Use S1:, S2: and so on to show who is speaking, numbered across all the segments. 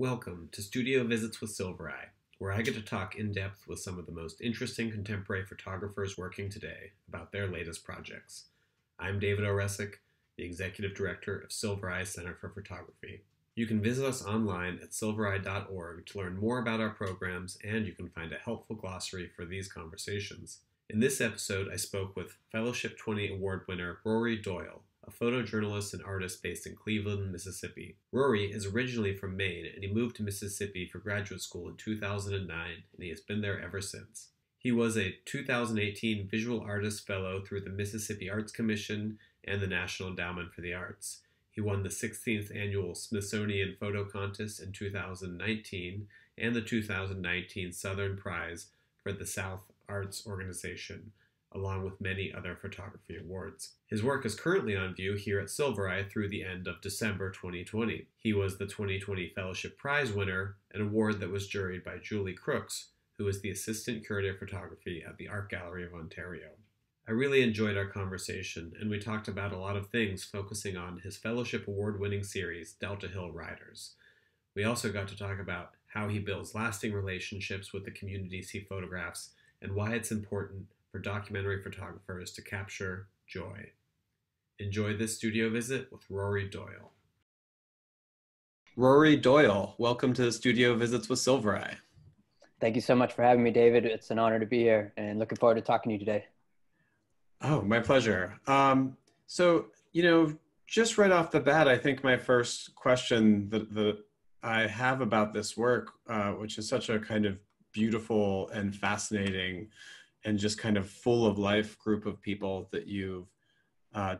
S1: Welcome to Studio Visits with Silver Eye, where I get to talk in depth with some of the most interesting contemporary photographers working today about their latest projects. I'm David Oresick, the Executive Director of Silver Eye Center for Photography. You can visit us online at silvereye.org to learn more about our programs, and you can find a helpful glossary for these conversations. In this episode, I spoke with Fellowship 20 Award winner Rory Doyle, a photojournalist and artist based in Cleveland, Mississippi. Rory is originally from Maine, and he moved to Mississippi for graduate school in 2009, and he has been there ever since. He was a 2018 Visual Artist Fellow through the Mississippi Arts Commission and the National Endowment for the Arts. He won the 16th Annual Smithsonian Photo Contest in 2019 and the 2019 Southern Prize for the South Arts Organization, along with many other photography awards. His work is currently on view here at Silver Eye through the end of December 2020. He was the 2020 Fellowship Prize winner, an award that was juried by Julie Crooks, who is the Assistant Curator of Photography at the Art Gallery of Ontario. I really enjoyed our conversation, and we talked about a lot of things focusing on his Fellowship Award-winning series, Delta Hill Riders. We also got to talk about how he builds lasting relationships with the communities he photographs and why it's important for documentary photographers to capture joy. Enjoy this studio visit with Rory Doyle. Rory Doyle, welcome to the Studio Visits with Silver Eye.
S2: Thank you so much for having me, David. It's an honor to be here and looking forward to talking to you today.
S1: Oh, my pleasure. Just right off the bat, I think my first question that I have about this work, which is such a kind of beautiful and fascinating and just kind of full of life group of people that you've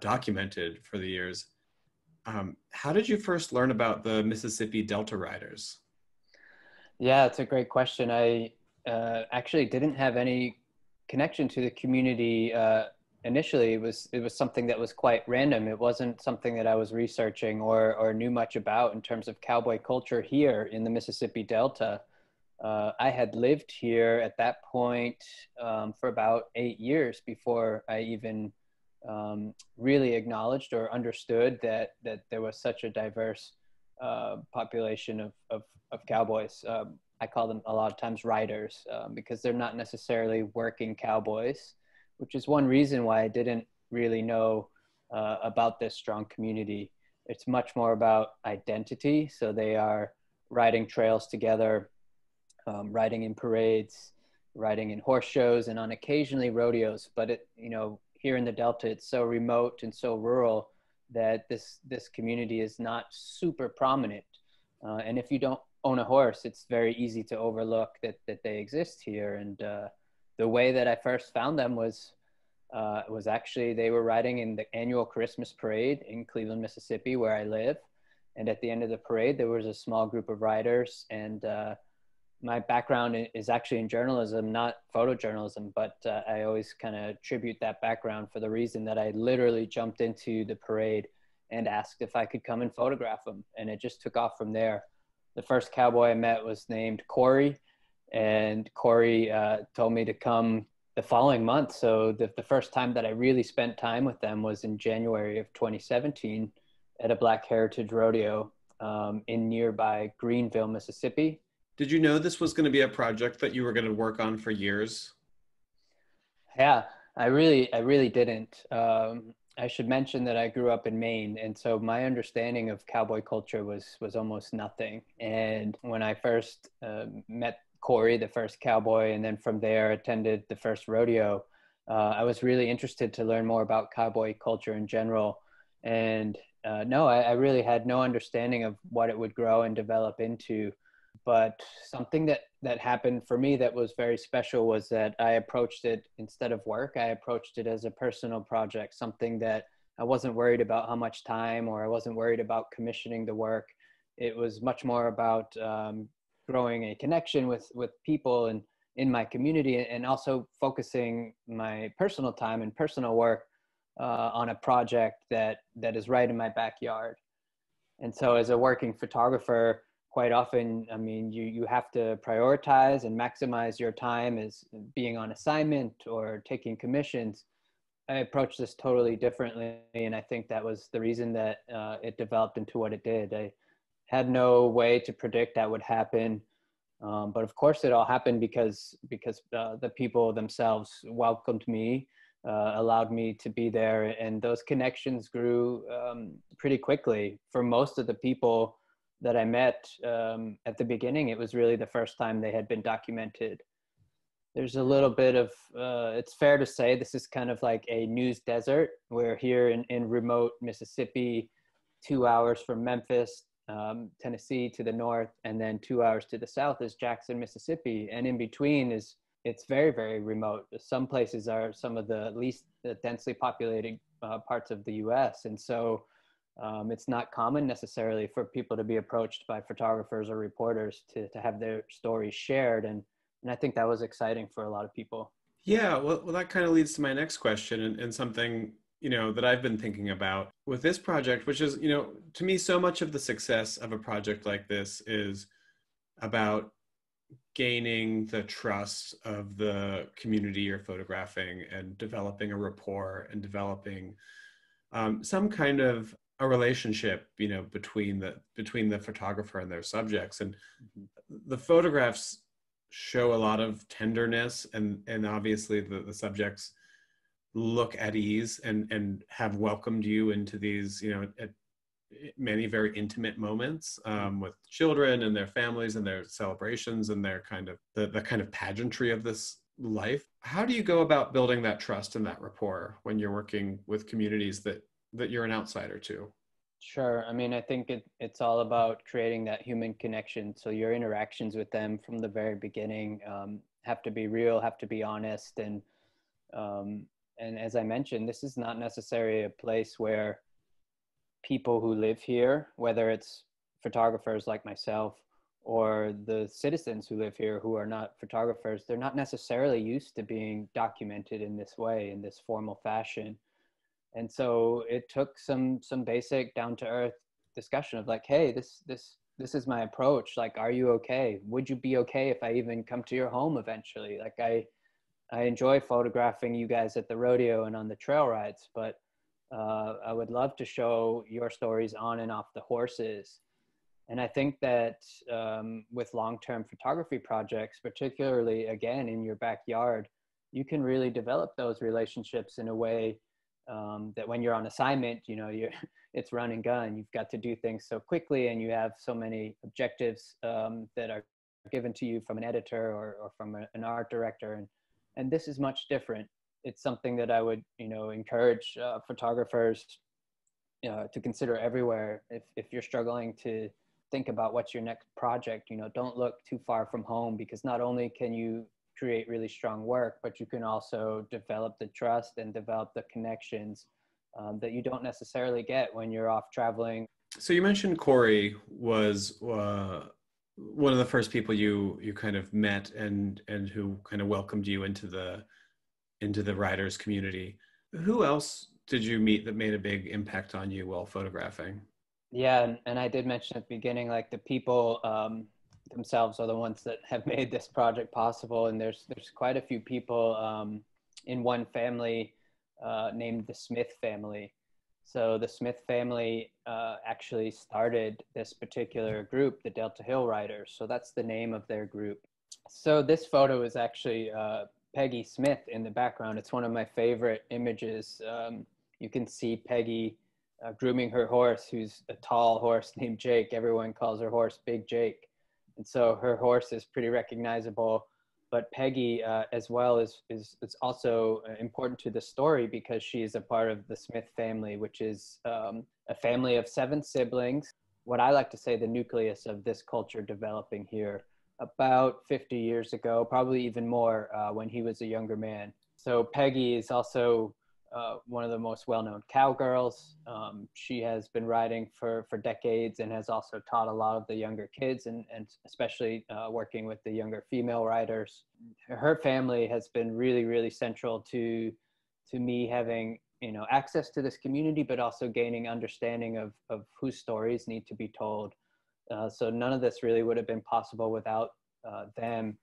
S1: documented for the years. How did you first learn about the Mississippi Delta Riders?
S2: Yeah, it's a great question. I actually didn't have any connection to the community initially. It was something that was quite random. It wasn't something that I was researching or knew much about in terms of cowboy culture here in the Mississippi Delta. I had lived here at that point for about 8 years before I even really acknowledged or understood that there was such a diverse population of cowboys. I call them a lot of times riders because they're not necessarily working cowboys, which is one reason why I didn't really know about this strong community. It's much more about identity. So they are riding trails together, riding in parades, riding in horse shows, and on occasionally rodeos. But here in the Delta, it's so remote and so rural that this community is not super prominent. And if you don't own a horse, it's very easy to overlook that they exist here. And the way that I first found them was actually they were riding in the annual Christmas parade in Cleveland, Mississippi, where I live. And at the end of the parade, there was a small group of riders, and my background is actually in journalism, not photojournalism, but I always kind of attribute that background for the reason that I literally jumped into the parade and asked if I could come and photograph them. And it just took off from there. The first cowboy I met was named Corey, and Corey told me to come the following month. So the first time that I really spent time with them was in January of 2017 at a Black Heritage Rodeo in nearby Greenville, Mississippi.
S1: Did you know this was going to be a project that you were going to work on for years?
S2: Yeah, I really didn't. I should mention that I grew up in Maine, and so my understanding of cowboy culture was almost nothing. And when I first met Corey, the first cowboy, and then from there attended the first rodeo, I was really interested to learn more about cowboy culture in general. And no, I really had no understanding of what it would grow and develop into. But something that happened for me that was very special was that I approached it instead of work. I approached it as a personal project, something that I wasn't worried about how much time, or I wasn't worried about commissioning the work. It was much more about growing a connection with people and in my community, and also focusing my personal time and personal work on a project that is right in my backyard. And so as a working photographer, quite often, I mean, you have to prioritize and maximize your time as being on assignment or taking commissions. I approached this totally differently, and I think that was the reason that it developed into what it did. I had no way to predict that would happen. But of course, it all happened because the people themselves welcomed me, allowed me to be there, and those connections grew pretty quickly. For most of the people that I met at the beginning, it was really the first time they had been documented. There's a little bit of, it's fair to say this is kind of like a news desert. We're here in remote Mississippi, 2 hours from Memphis, Tennessee to the north, and then 2 hours to the south is Jackson, Mississippi. And in between it's very, very remote. Some places are some of the least densely populated parts of the US. And so it's not common necessarily for people to be approached by photographers or reporters to have their stories shared. And I think that was exciting for a lot of people.
S1: Yeah, well, that kind of leads to my next question, and something, that I've been thinking about with this project, which is, to me, so much of the success of a project like this is about gaining the trust of the community you're photographing and developing a rapport and developing some kind of a relationship, between the photographer and their subjects. And the photographs show a lot of tenderness, and obviously the subjects look at ease and have welcomed you into these, at many very intimate moments with children and their families and their celebrations and their kind of the kind of pageantry of this life. How do you go about building that trust and that rapport when you're working with communities that you're an outsider to?
S2: Sure. I mean, I think it's all about creating that human connection. So your interactions with them from the very beginning have to be real, have to be honest. And as I mentioned, this is not necessarily a place where people who live here, whether it's photographers like myself or the citizens who live here who are not photographers, they're not necessarily used to being documented in this way, in this formal fashion. And so it took some basic down to earth discussion of like, hey, this is my approach. Like, are you okay? Would you be okay if I even come to your home eventually? Like I enjoy photographing you guys at the rodeo and on the trail rides, but I would love to show your stories on and off the horses. And I think that with long-term photography projects, particularly again in your backyard, you can really develop those relationships in a way that when you're on assignment, it's run and gun. You've got to do things so quickly, and you have so many objectives that are given to you from an editor or from an art director. And this is much different. It's something that I would, encourage photographers to consider everywhere. If you're struggling to think about what's your next project, don't look too far from home, because not only can you create really strong work, but you can also develop the trust and develop the connections that you don't necessarily get when you're off traveling.
S1: So you mentioned Corey was one of the first people you kind of met and who kind of welcomed you into the writers community. Who else did you meet that made a big impact on you while photographing?
S2: Yeah, and I did mention at the beginning, like the people themselves are the ones that have made this project possible. And there's quite a few people in one family named the Smith family. So the Smith family actually started this particular group, the Delta Hill Writers. So that's the name of their group. So this photo is actually Peggy Smith in the background. It's one of my favorite images. You can see Peggy grooming her horse, who's a tall horse named Jake. Everyone calls her horse Big Jake. And so her horse is pretty recognizable. But Peggy, as well, is also important to the story because she is a part of the Smith family, which is a family of 7 siblings. What I like to say, the nucleus of this culture developing here about 50 years ago, probably even more when he was a younger man. So Peggy is also one of the most well-known cowgirls. She has been writing for decades and has also taught a lot of the younger kids and especially working with the younger female writers. Her family has been really, really central to me having access to this community, but also gaining understanding of whose stories need to be told. So none of this really would have been possible without them.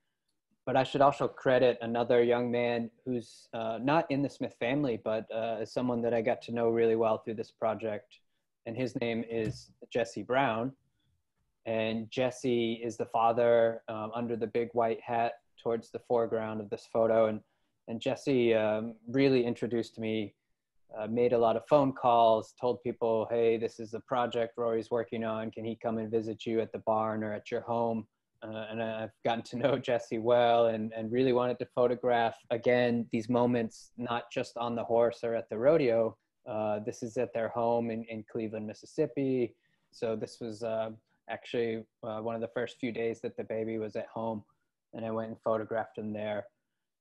S2: But I should also credit another young man who's not in the Smith family, but is someone that I got to know really well through this project. And his name is Jesse Brown. And Jesse is the father, under the big white hat towards the foreground of this photo. And Jesse really introduced me, made a lot of phone calls, told people, hey, this is a project Rory's working on. Can he come and visit you at the barn or at your home? And I've gotten to know Jesse well, and really wanted to photograph, again, these moments, not just on the horse or at the rodeo. This is at their home in Cleveland, Mississippi. So this was actually one of the first few days that the baby was at home, and I went and photographed him there.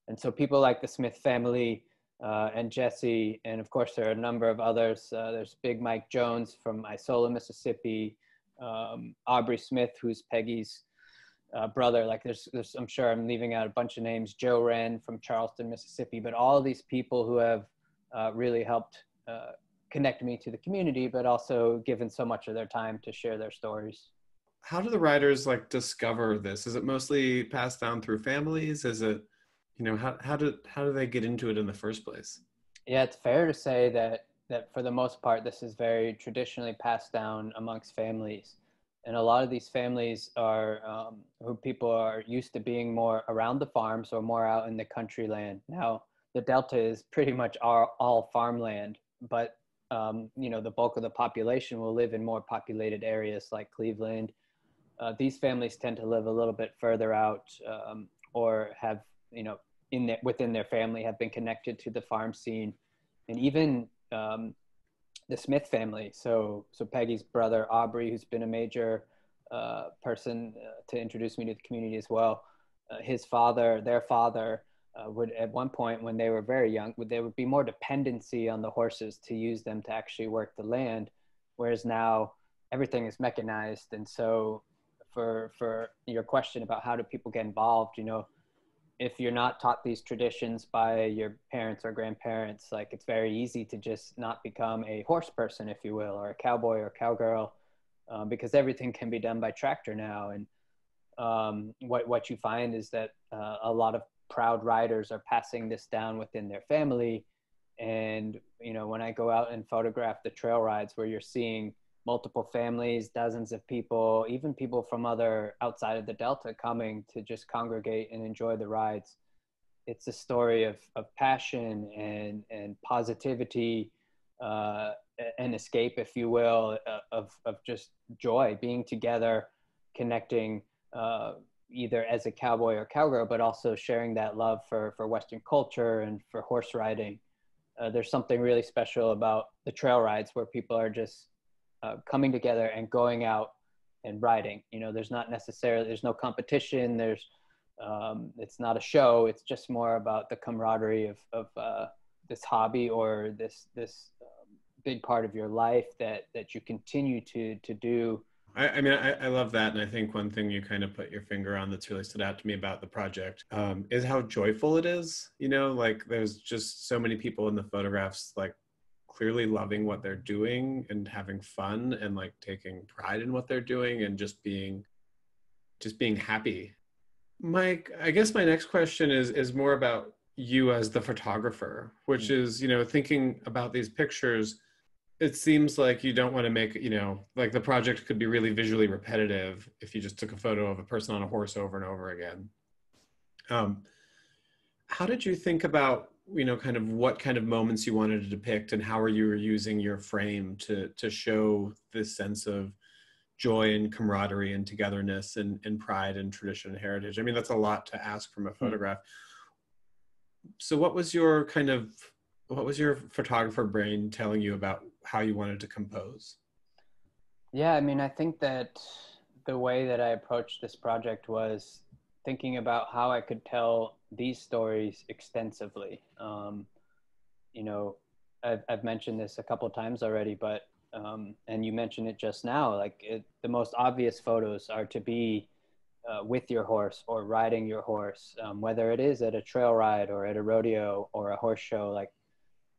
S2: And so people like the Smith family and Jesse, and of course there are a number of others. There's Big Mike Jones from Isola, Mississippi, Aubrey Smith, who's Peggy's brother. Like there's, I'm sure I'm leaving out a bunch of names. Joe Wren from Charleston, Mississippi. But all of these people who have really helped connect me to the community, but also given so much of their time to share their stories.
S1: How do the writers like discover this? Is it mostly passed down through families? Is it, you know, how do they get into it in the first place?
S2: Yeah, it's fair to say that for the most part, this is very traditionally passed down amongst families. And a lot of these families are who people are used to being more around the farms or more out in the country land. Now, the Delta is pretty much all farmland, but you know, the bulk of the population will live in more populated areas like Cleveland. These families tend to live a little bit further out, or have, you know, within their family have been connected to the farm scene. And even the Smith family, so Peggy's brother Aubrey, who's been a major person to introduce me to the community as well. Their father would, at one point when they were very young, there would be more dependency on the horses to use them to actually work the land, whereas now everything is mechanized. And so for your question about how do people get involved, you know, if you're not taught these traditions by your parents or grandparents, like it's very easy to just not become a horse person, if you will, or a cowboy or cowgirl, because everything can be done by tractor now. And what you find is that a lot of proud riders are passing this down within their family. And, you know, when I go out and photograph the trail rides where you're seeing multiple families, dozens of people, even people from outside of the Delta coming to just congregate and enjoy the rides. It's a story of passion and positivity, and escape, if you will, of just joy, being together, connecting, either as a cowboy or cowgirl, but also sharing that love for Western culture and for horse riding. There's something really special about the trail rides where people are just coming together and going out and riding. You know, there's no competition. It's not a show. It's just more about the camaraderie of this hobby or this big part of your life that you continue to do.
S1: I mean, I love that. And I think one thing you kind of put your finger on that's really stood out to me about the project is how joyful it is. You know, like there's just so many people in the photographs, like clearly loving what they're doing and having fun and like taking pride in what they're doing and just being happy. Mike, I guess my next question is more about you as the photographer, which is, you know, thinking about these pictures, it seems like you don't want to make, you know, like the project could be really visually repetitive if you just took a photo of a person on a horse over and over again. How did you think about, you know, kind of what kind of moments you wanted to depict and how are you using your frame to show this sense of joy and camaraderie and togetherness and pride and tradition and heritage? I mean, that's a lot to ask from a photograph. So what was your photographer brain telling you about how you wanted to compose?
S2: Yeah, I mean, I think that the way that I approached this project was thinking about how I could tell these stories extensively. You know, I've mentioned this a couple of times already, but and you mentioned it just now, like the most obvious photos are to be with your horse or riding your horse, whether it is at a trail ride or at a rodeo or a horse show. Like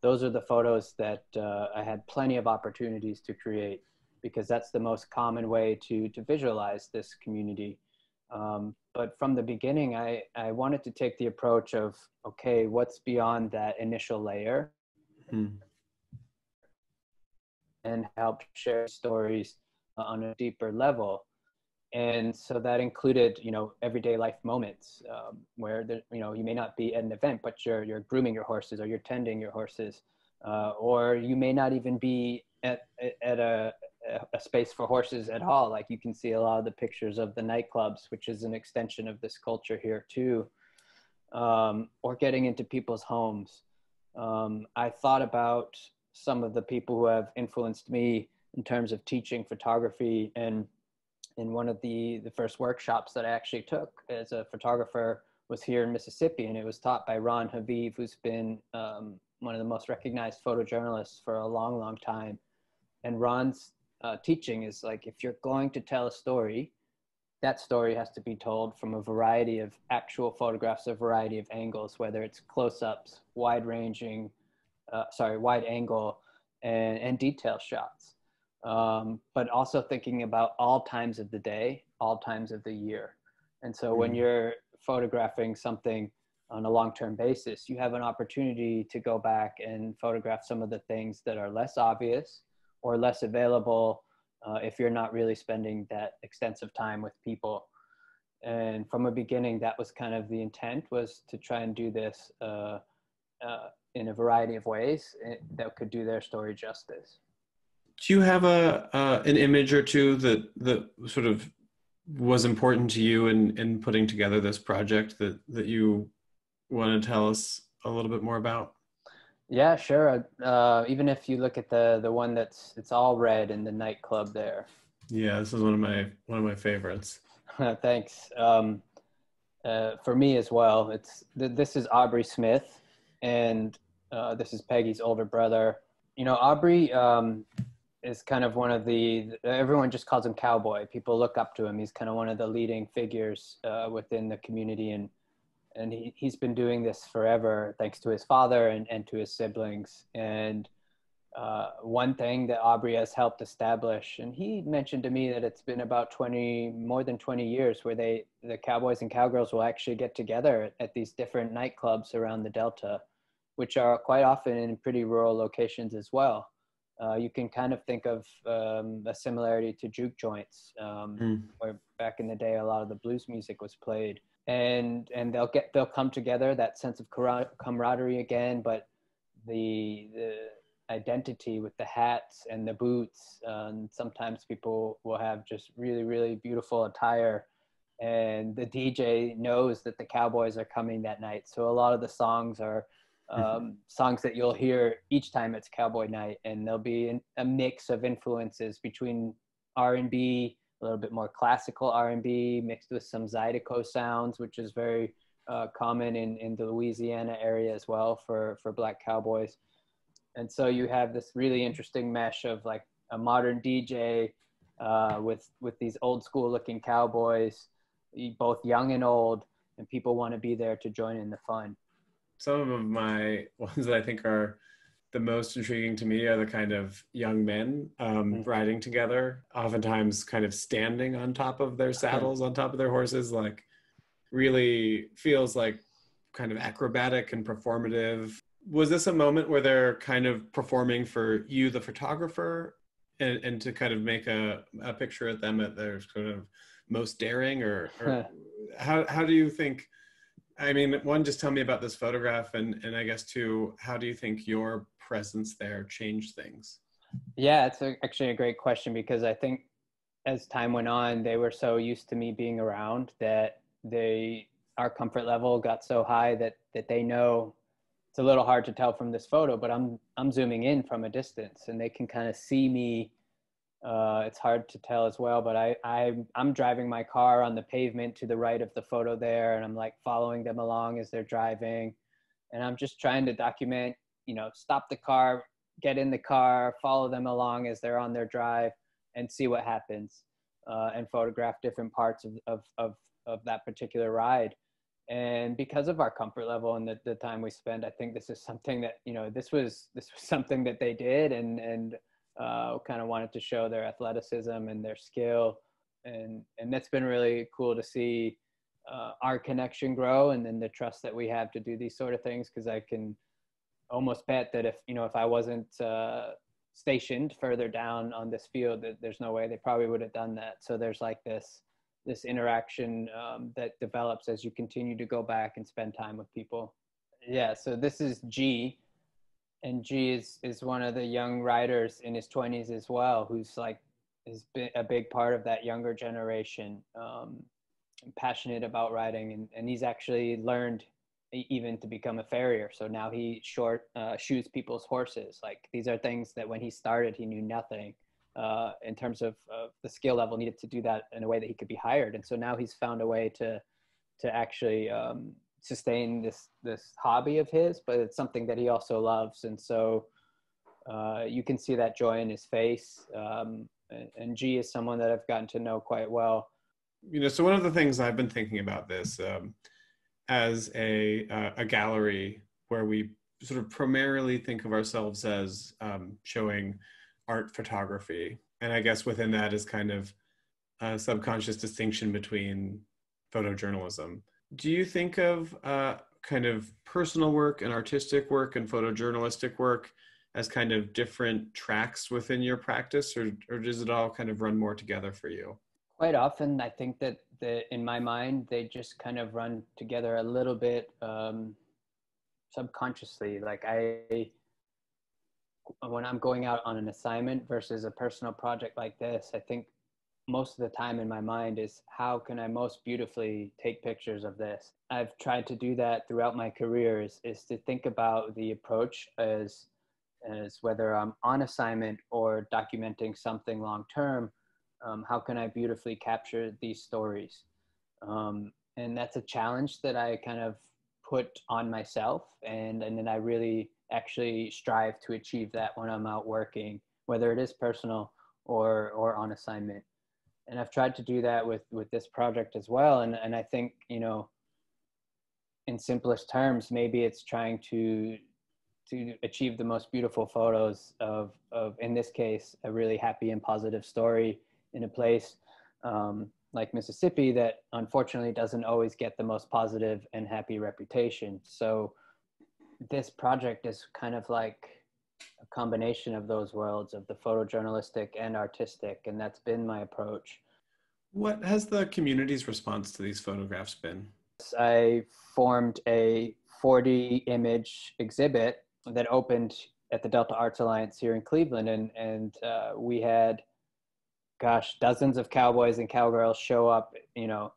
S2: those are the photos that I had plenty of opportunities to create, because that's the most common way to visualize this community. But from the beginning, I wanted to take the approach of, okay, what's beyond that initial layer, and help share stories on a deeper level. And so that included, everyday life moments where you may not be at an event, but you're grooming your horses, or you're tending your horses, or you may not even be at a space for horses at all. Like, you can see a lot of the pictures of the nightclubs, which is an extension of this culture here too, or getting into people's homes. I thought about some of the people who have influenced me in terms of teaching photography, and in one of the first workshops that I actually took as a photographer was here in Mississippi, and it was taught by Ron Haviv, who's been one of the most recognized photojournalists for a long, long time. And Ron's teaching is like, if you're going to tell a story, that story has to be told from a variety of actual photographs, a variety of angles, whether it's close-ups, wide angle, and detail shots. But also thinking about all times of the day, all times of the year. And so when you're photographing something on a long-term basis, you have an opportunity to go back and photograph some of the things that are less obvious or less available if you're not really spending that extensive time with people. And from a beginning, that was kind of the intent, was to try and do this in a variety of ways that could do their story justice.
S1: Do you have an image or two that sort of was important to you in putting together this project that you want to tell us a little bit more about?
S2: Yeah, sure. Even if you look at the one it's all red in the nightclub there.
S1: Yeah, this is one of my favorites.
S2: Thanks. For me as well, this is Aubrey Smith, and this is Peggy's older brother. Aubrey is kind of one of everyone just calls him Cowboy. People look up to him. He's kind of one of the leading figures within the community, and he's been doing this forever, thanks to his father and to his siblings. And one thing that Aubrey has helped establish, and he mentioned to me that it's been about more than 20 years where the Cowboys and Cowgirls will actually get together at these different nightclubs around the Delta, which are quite often in pretty rural locations as well. You can kind of think of a similarity to juke joints, where back in the day, a lot of the blues music was played. And they'll come together, that sense of camaraderie again, but the identity with the hats and the boots. Sometimes people will have just really, really beautiful attire, and the DJ knows that the Cowboys are coming that night. So a lot of the songs are songs that you'll hear each time it's Cowboy night, and there'll be a mix of influences between R&B, a little bit more classical R&B mixed with some Zydeco sounds, which is very common in the Louisiana area as well for Black Cowboys. And so you have this really interesting mesh of like a modern DJ with these old school looking cowboys, both young and old, and people want to be there to join in the fun.
S1: Some of my ones that I think are the most intriguing to me are the kind of young men riding together, oftentimes kind of standing on top of their saddles, on top of their horses, like really feels like kind of acrobatic and performative. Was this a moment where they're kind of performing for you, the photographer, and to kind of make a picture of them at their sort of most daring, or how do you think? I mean, one, just tell me about this photograph, and I guess two, how do you think your presence there changed things?
S2: Yeah, it's actually a great question, because I think as time went on, they were so used to me being around that our comfort level got so high that they know. It's a little hard to tell from this photo, but I'm zooming in from a distance, and they can kind of see me. It's hard to tell as well, but I'm driving my car on the pavement to the right of the photo there, and I'm like following them along as they're driving, and I'm just trying to document, stop the car, get in the car, follow them along as they're on their drive, and see what happens, and photograph different parts of that particular ride. And because of our comfort level and the time we spend, I think this is something that, this was something that they did, and kind of wanted to show their athleticism and their skill. And that's been really cool to see our connection grow, and then the trust that we have to do these sort of things. Cause I can almost bet that if I wasn't stationed further down on this field, that there's no way they probably would have done that. So there's like this this interaction that develops as you continue to go back and spend time with people. Yeah, so this is G, and G is one of the young writers in his 20s as well, who's like has been a big part of that younger generation, passionate about writing, and he's actually learned even to become a farrier. So now he shoes people's horses. Like, these are things that when he started, he knew nothing in terms of the skill level needed to do that in a way that he could be hired. And so now he's found a way to actually sustain this hobby of his, but it's something that he also loves. And so you can see that joy in his face. And G is someone that I've gotten to know quite well.
S1: So one of the things I've been thinking about this as a gallery where we sort of primarily think of ourselves as showing art photography. And I guess within that is kind of a subconscious distinction between photojournalism. Do you think of kind of personal work and artistic work and photojournalistic work as kind of different tracks within your practice, or does it all kind of run more together for you?
S2: Quite often, I think that in my mind, they just kind of run together a little bit subconsciously. Like, when I'm going out on an assignment versus a personal project like this, I think most of the time in my mind is, how can I most beautifully take pictures of this? I've tried to do that throughout my career, is to think about the approach as whether I'm on assignment or documenting something long term, how can I beautifully capture these stories? And that's a challenge that I kind of put on myself, and then I really actually strive to achieve that when I'm out working, whether it is personal or on assignment. And I've tried to do that with this project as well. And I think, in simplest terms, maybe it's trying to achieve the most beautiful photos of, in this case, a really happy and positive story in a place like Mississippi that unfortunately doesn't always get the most positive and happy reputation. So this project is kind of like a combination of those worlds, of the photojournalistic and artistic, and that's been my approach.
S1: What has the community's response to these photographs been?
S2: I formed a 40 image exhibit that opened at the Delta Arts Alliance here in Cleveland, and we had, dozens of cowboys and cowgirls show up,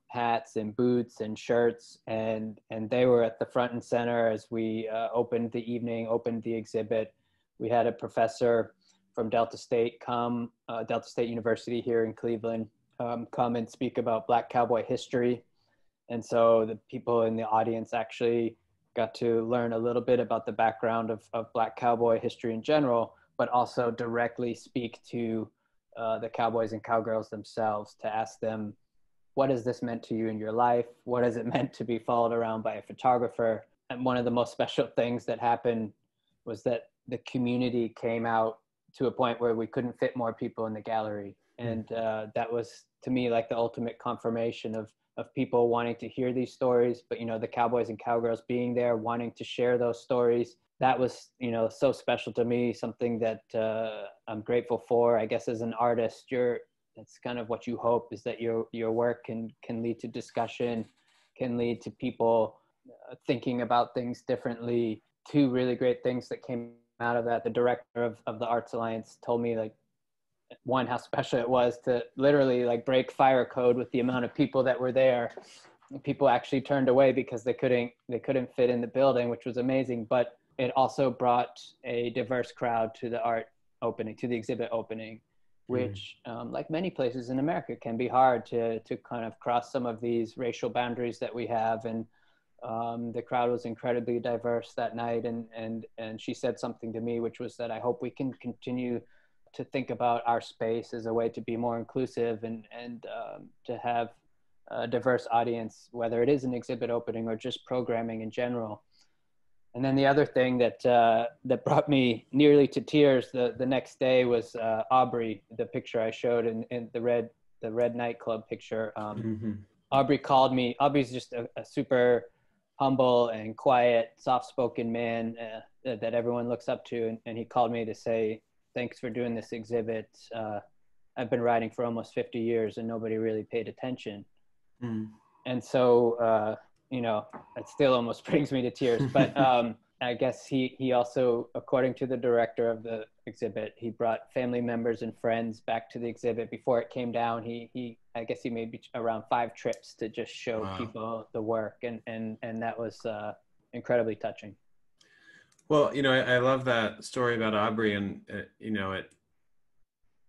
S2: hats and boots and shirts, and they were at the front and center as we opened the exhibit. We had a professor from Delta State Delta State University here in Cleveland, come and speak about Black cowboy history. And so the people in the audience actually got to learn a little bit about the background of Black cowboy history in general, but also directly speak to the cowboys and cowgirls themselves, to ask them, what has this meant to you in your life? What has it meant to be followed around by a photographer? And one of the most special things that happened was that the community came out to a point where we couldn't fit more people in the gallery. And that was, to me, like the ultimate confirmation of people wanting to hear these stories, but, the cowboys and cowgirls being there, wanting to share those stories. That was, so special to me, something that I'm grateful for. I guess as an artist, that's kind of what you hope, is that your work can lead to discussion, can lead to people thinking about things differently. Two really great things that came out of that. The director of the Arts Alliance told me, like, one, how special it was to literally like break fire code with the amount of people that were there. People actually turned away because they couldn't fit in the building, which was amazing. But it also brought a diverse crowd to the exhibit opening, which, like many places in America, can be hard to kind of cross some of these racial boundaries that we have. And the crowd was incredibly diverse that night. And she said something to me, which was that I hope we can continue to think about our space as a way to be more inclusive and to have a diverse audience, whether it is an exhibit opening or just programming in general. And then the other thing that brought me nearly to tears the next day was Aubrey, the picture I showed in the red nightclub picture. Aubrey called me. Aubrey's just a super humble and quiet, soft-spoken man that everyone looks up to. And he called me to say, thanks for doing this exhibit. I've been writing for almost 50 years and nobody really paid attention.
S1: Mm.
S2: And so, it still almost brings me to tears. But I guess he also, according to the director of the exhibit, he brought family members and friends back to the exhibit before it came down. I guess he made around 5 trips to just show
S1: Wow.
S2: people the work, and that was incredibly touching.
S1: Well, I love that story about Aubrey, and it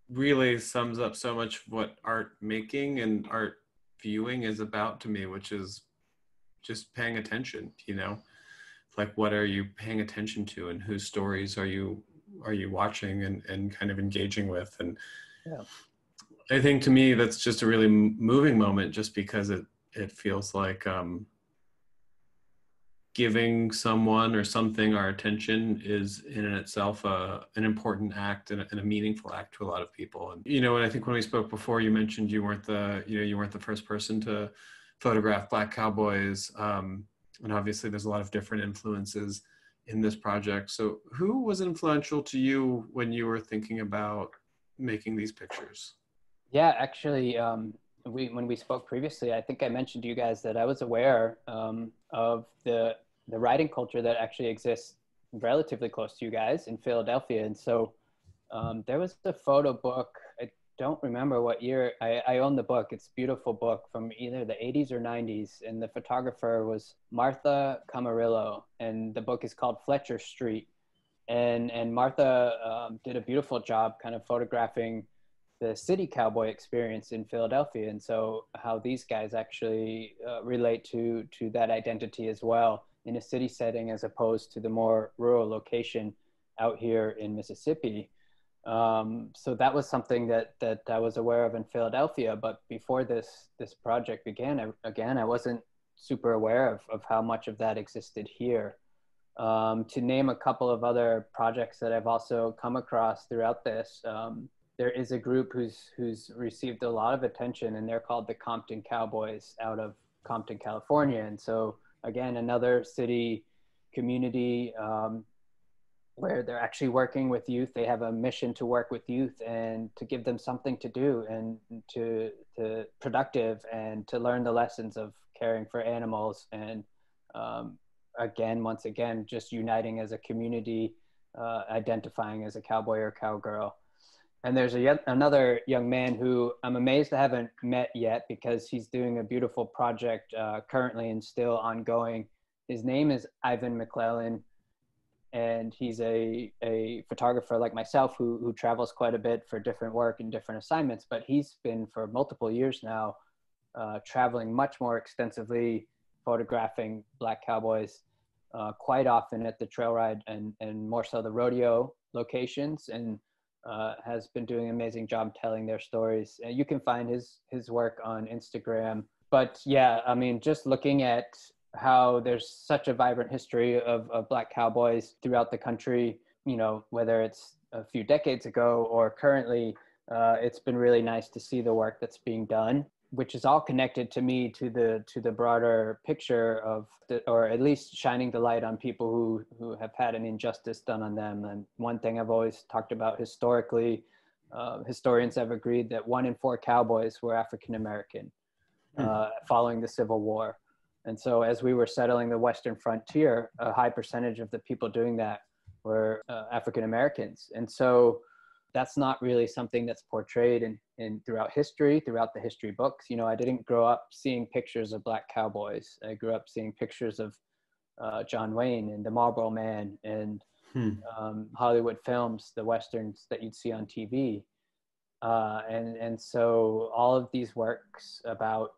S1: really sums up so much of what art making and art viewing is about to me, which is just paying attention. Like, what are you paying attention to, and whose stories are you watching and kind of engaging with? And
S2: Yeah.
S1: I think to me that's just a really moving moment, just because it feels like giving someone or something our attention is in and itself an important act and a meaningful act to a lot of people. And I think when we spoke before, you mentioned you weren't the first person to photograph Black Cowboys, and obviously there's a lot of different influences in this project. So who was influential to you when you were thinking about making these pictures?
S2: Yeah, actually, when we spoke previously, I think I mentioned to you guys that I was aware of the writing culture that actually exists relatively close to you guys in Philadelphia, and so there was a photo book. I don't remember what year. I own the book. It's a beautiful book from either the 80s or 90s, and the photographer was Martha Camarillo, and the book is called Fletcher Street. And Martha did a beautiful job kind of photographing the city cowboy experience in Philadelphia, and so how these guys actually relate to that identity as well in a city setting as opposed to the more rural location out here in Mississippi. So that was something that I was aware of in Philadelphia, but before this project began, I wasn't super aware of how much of that existed here. To name a couple of other projects that I've also come across throughout this, there is a group who's received a lot of attention, and they're called the Compton Cowboys out of Compton, California. And so again, another city community where they're actually working with youth. They have a mission to work with youth and to give them something to do and to productive and to learn the lessons of caring for animals. And once again, just uniting as a community, identifying as a cowboy or cowgirl. And there's another young man who I'm amazed I haven't met yet because he's doing a beautiful project currently and still ongoing. His name is Ivan McClellan, and he's a photographer like myself who travels quite a bit for different work and different assignments. But he's been for multiple years now traveling much more extensively, photographing Black Cowboys quite often at the trail ride and more so the rodeo locations, and has been doing an amazing job telling their stories. You can find his work on Instagram. But yeah, I mean, just looking at how there's such a vibrant history of Black cowboys throughout the country, whether it's a few decades ago or currently, it's been really nice to see the work that's being done, which is all connected to me to the broader picture of or at least shining the light on people who have had an injustice done on them. And one thing I've always talked about historically, historians have agreed that 1 in 4 cowboys were African American following the Civil War. And so as we were settling the Western frontier, a high percentage of the people doing that were African Americans. And so that's not really something that's portrayed in throughout history, throughout the history books. I didn't grow up seeing pictures of Black cowboys. I grew up seeing pictures of John Wayne and the Marlboro Man and Hollywood films, the Westerns that you'd see on TV. And so all of these works about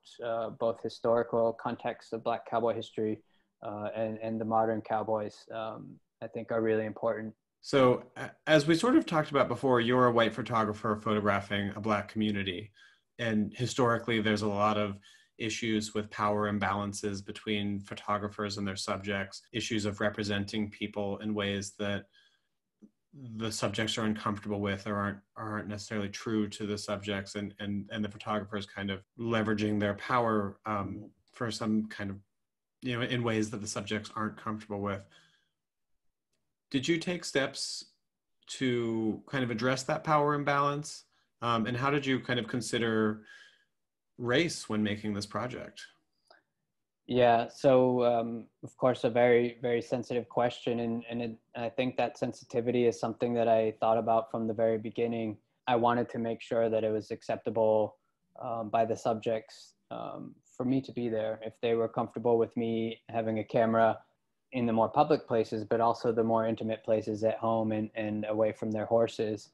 S2: both historical contexts of Black cowboy history and the modern cowboys, I think are really important.
S1: So, as we sort of talked about before, you're a white photographer photographing a Black community. And historically, there's a lot of issues with power imbalances between photographers and their subjects, issues of representing people in ways that the subjects are uncomfortable with or aren't necessarily true to the subjects, and the photographers kind of leveraging their power for some kind of, in ways that the subjects aren't comfortable with. Did you take steps to kind of address that power imbalance? And how did you kind of consider race when making this project?
S2: Yeah, so of course, a very, very sensitive question. I think that sensitivity is something that I thought about from the very beginning. I wanted to make sure that it was acceptable by the subjects for me to be there. If they were comfortable with me having a camera in the more public places, but also the more intimate places at home and away from their horses.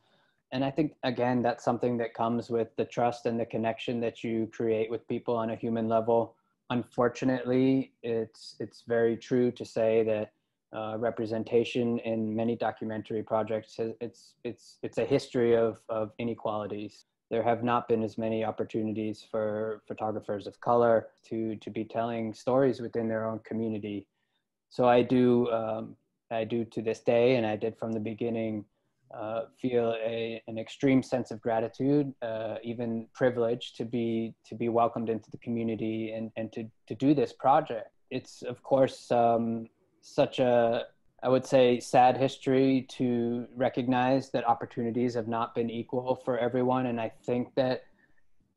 S2: And I think, again, that's something that comes with the trust and the connection that you create with people on a human level. Unfortunately, it's very true to say that representation in many documentary projects it's a history of inequalities. There have not been as many opportunities for photographers of color to be telling stories within their own community. So I do to this day, and I did from the beginning, feel an extreme sense of gratitude, even privilege to be welcomed into the community and to do this project. It's of course such a, I would say, sad history to recognize that opportunities have not been equal for everyone. And I think that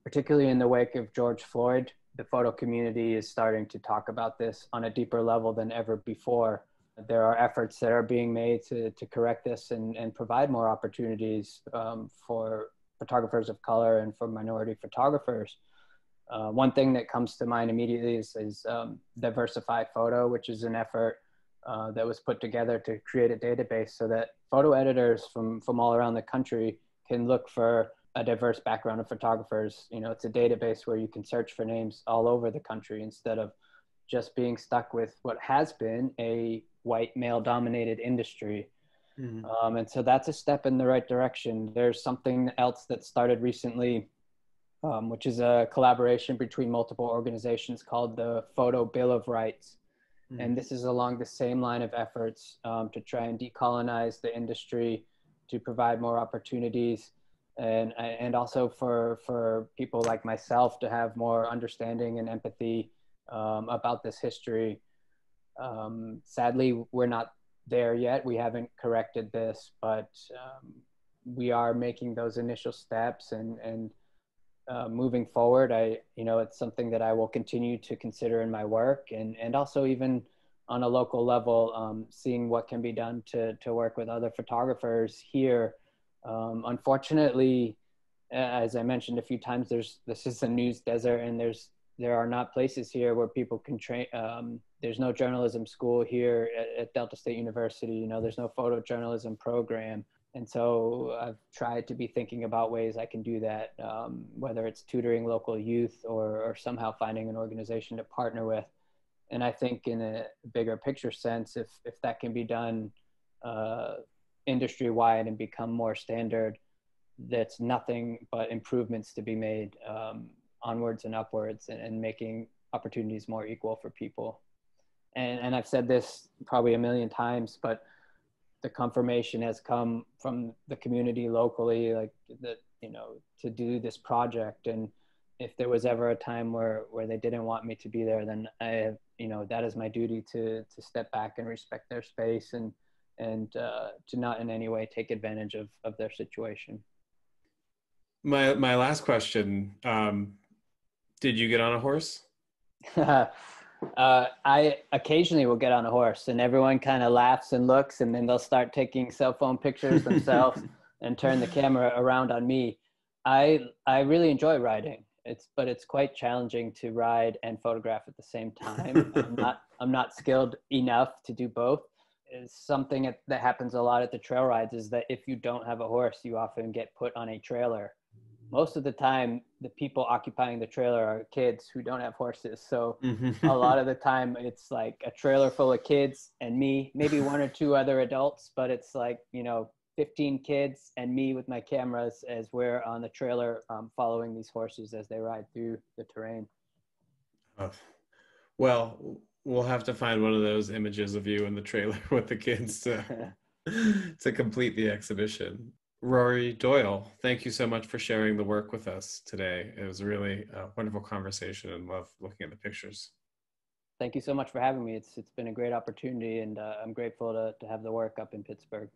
S2: particularly in the wake of George Floyd, the photo community is starting to talk about this on a deeper level than ever before. There are efforts that are being made to correct this and provide more opportunities for photographers of color and for minority photographers. One thing that comes to mind immediately is Diversify Photo, which is an effort that was put together to create a database so that photo editors from all around the country can look for a diverse background of photographers. You know, it's a database where you can search for names all over the country instead of just being stuck with what has been a white male dominated industry. Mm-hmm. And so that's a step in the right direction. There's something else that started recently, which is a collaboration between multiple organizations called the Photo Bill of Rights. Mm-hmm. And this is along the same line of efforts to try and decolonize the industry, to provide more opportunities, and also for people like myself to have more understanding and empathy about this history. Sadly, we're not there yet. We haven't corrected this, but we are making those initial steps and moving forward. It's something that I will continue to consider in my work and also even on a local level, seeing what can be done to work with other photographers here. Unfortunately, as I mentioned a few times, this is a news desert, and there are not places here where people can train. There's no journalism school here at Delta State University. You know, there's no photojournalism program. And so I've tried to be thinking about ways I can do that, whether it's tutoring local youth or somehow finding an organization to partner with. And I think in a bigger picture sense, if that can be done industry-wide and become more standard, that's nothing but improvements to be made onwards and upwards and making opportunities more equal for people. And I've said this probably a million times, but the confirmation has come from the community locally, like that, to do this project. And if there was ever a time where they didn't want me to be there, then I have, that is my duty to step back and respect their space and to not in any way take advantage of their situation.
S1: My last question, did you get on a horse?
S2: I occasionally will get on a horse, and everyone kind of laughs and looks, and then they'll start taking cell phone pictures themselves and turn the camera around on me. I really enjoy riding. But it's quite challenging to ride and photograph at the same time. I'm not skilled enough to do both. It's something that happens a lot at the trail rides is that if you don't have a horse, you often get put on a trailer. Most of the time, the people occupying the trailer are kids who don't have horses. So a lot of the time it's like a trailer full of kids and me, maybe one or two other adults, but it's like, 15 kids and me with my cameras as we're on the trailer following these horses as they ride through the terrain.
S1: Oh. Well, we'll have to find one of those images of you in the trailer with the kids to complete the exhibition. Rory Doyle, thank you so much for sharing the work with us today. It was really a wonderful conversation and love looking at the pictures.
S2: Thank you so much for having me. It's been a great opportunity, and I'm grateful to have the work up in Pittsburgh.